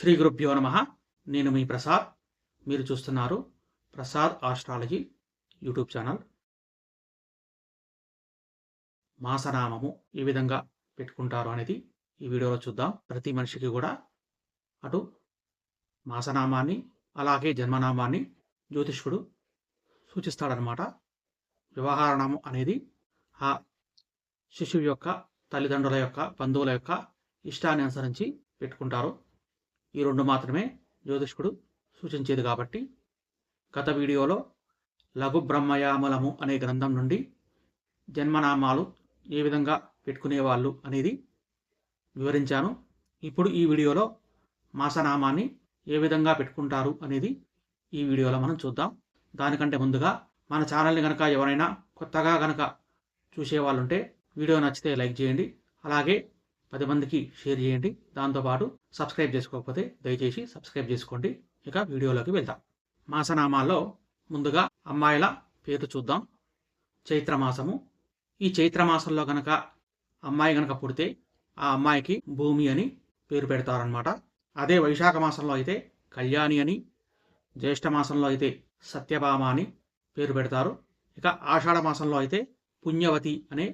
శ్రీ గురుభ్యో నమః. నేను మీ ప్రసాద్. మీరు చూస్తున్నారు ప్రసాద్ ఆస్ట్రాలజీ యూట్యూబ్ ఛానల్. మాసనామము ఏ విధంగా పెట్టుకుంటారు అనేది ఈ వీడియోలో చూద్దాం. ప్రతి మనిషికి కూడా అటు మాసనామాన్ని అలాగే జన్మనామాన్ని జ్యోతిష్కుడు సూచిస్తాడనమాట. వ్యవహార నామం అనేది ఆ శిశువు యొక్క తల్లిదండ్రుల యొక్క బంధువుల యొక్క ఇష్టాన్ని అనుసరించి పెట్టుకుంటారు. ఈ రెండు మాత్రమే జ్యోతిష్కుడు సూచించేది కాబట్టి గత వీడియోలో లఘు బ్రహ్మయామలము అనే గ్రంథం నుండి జన్మనామాలు ఏ విధంగా పెట్టుకునేవాళ్ళు అనేది వివరించాను. ఇప్పుడు ఈ వీడియోలో మాసనామాన్ని ఏ విధంగా పెట్టుకుంటారు అనేది ఈ వీడియోలో మనం చూద్దాం. దానికంటే ముందుగా మన ఛానల్ని కనుక ఎవరైనా కొత్తగా కనుక చూసేవాళ్ళు ఉంటే వీడియో నచ్చితే లైక్ చేయండి, అలాగే 10 మందికి షేర్ చేయండి. దాంతోపాటు సబ్స్క్రైబ్ చేసుకోకపోతే దయచేసి సబ్స్క్రైబ్ చేసుకోండి. ఇక వీడియోలోకి వెళ్దాం. మాసనామాల్లో ముందుగా అమ్మాయిల పేరు చూద్దాం. చైత్రమాసము. ఈ చైత్రమాసంలో కనుక అమ్మాయి కనుక పుడితే ఆ అమ్మాయికి భూమి అని పేరు పెడతారనమాట. అదే వైశాఖ మాసంలో అయితే కళ్యాణి అని, జ్యేష్ఠ మాసంలో అయితే సత్యభామ అని పేరు పెడతారు. ఇక ఆషాఢ మాసంలో అయితే పుణ్యవతి అనే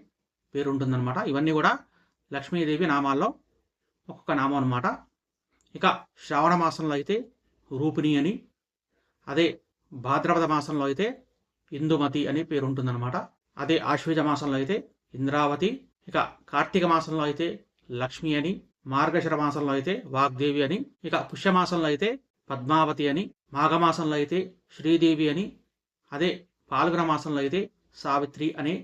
పేరు ఉంటుందన్నమాట. ఇవన్నీ కూడా లక్ష్మీదేవి నామాల్లో ఒక్కొక్క నామం అనమాట. ఇక శ్రావణ మాసంలో అయితే రూపిణి అని, అదే భాద్రపద మాసంలో అయితే ఇందుమతి అనే పేరు ఉంటుందన్నమాట. అదే ఆశ్వీజ మాసంలో అయితే ఇంద్రావతి. ఇక కార్తీక మాసంలో అయితే లక్ష్మి అని, మార్గశిర మాసంలో అయితే వాగ్దేవి అని, ఇక పుష్యమాసంలో అయితే పద్మావతి అని, మాఘమాసంలో అయితే శ్రీదేవి అని, అదే పాల్గొన మాసంలో అయితే సావిత్రి అనే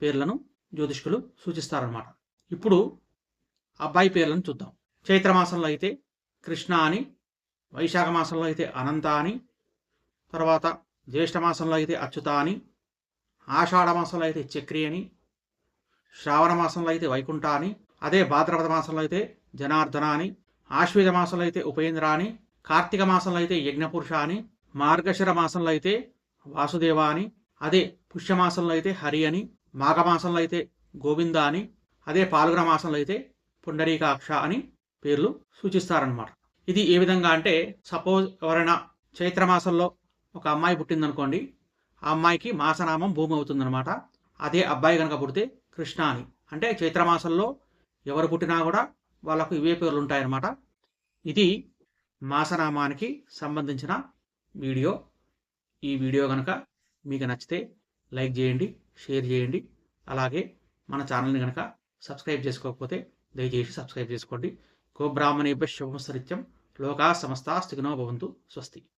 పేర్లను జ్యోతిష్కులు సూచిస్తారన్నమాట. ఇప్పుడు అబ్బాయి పేర్లను చూద్దాం. చైత్రమాసంలో అయితే కృష్ణ అని, వైశాఖ మాసంలో అయితే అనంత అని, తర్వాత జ్యేష్ఠ మాసంలో అయితే అచ్యుత అని, ఆషాఢ మాసంలో అయితే చక్రి అని, శ్రావణ మాసంలో అయితే వైకుంఠ అని, అదే భాద్రపద మాసంలో అయితే జనార్దన అని, ఆశ్వీజ మాసంలో అయితే ఉపేంద్ర అని, కార్తీక మాసంలో అయితే యజ్ఞపురుష అని, మార్గశిర మాసంలో అయితే వాసుదేవ అని, అదే పుష్యమాసంలో అయితే హరి అని, మాఘమాసంలో అయితే గోవింద అని, అదే పాల్గొన మాసంలో అయితే పుండరీకాక్ష అని పేర్లు సూచిస్తారనమాట. ఇది ఏ విధంగా అంటే, సపోజ్ ఎవరైనా చైత్రమాసంలో ఒక అమ్మాయి పుట్టిందనుకోండి, ఆ అమ్మాయికి మాసనామం భూమి అవుతుందన్నమాట. అదే అబ్బాయి కనుక పుడితే కృష్ణ అని. అంటే చైత్రమాసంలో ఎవరు పుట్టినా కూడా వాళ్ళకు ఇవే పేర్లు ఉంటాయన్నమాట. ఇది మాసనామానికి సంబంధించిన వీడియో. ఈ వీడియో కనుక మీకు నచ్చితే లైక్ చేయండి, షేర్ చేయండి, అలాగే మన ఛానల్ని కనుక సబ్స్క్రైబ్ చేసుకోకపోతే దయచేసి సబ్స్క్రైబ్ చేసుకోండి. గోబ్రాహ్మణేభ్యః శుభమస్తు నిత్యం. లోకా సమస్తా సుఖినో భవంతు. స్వస్తి.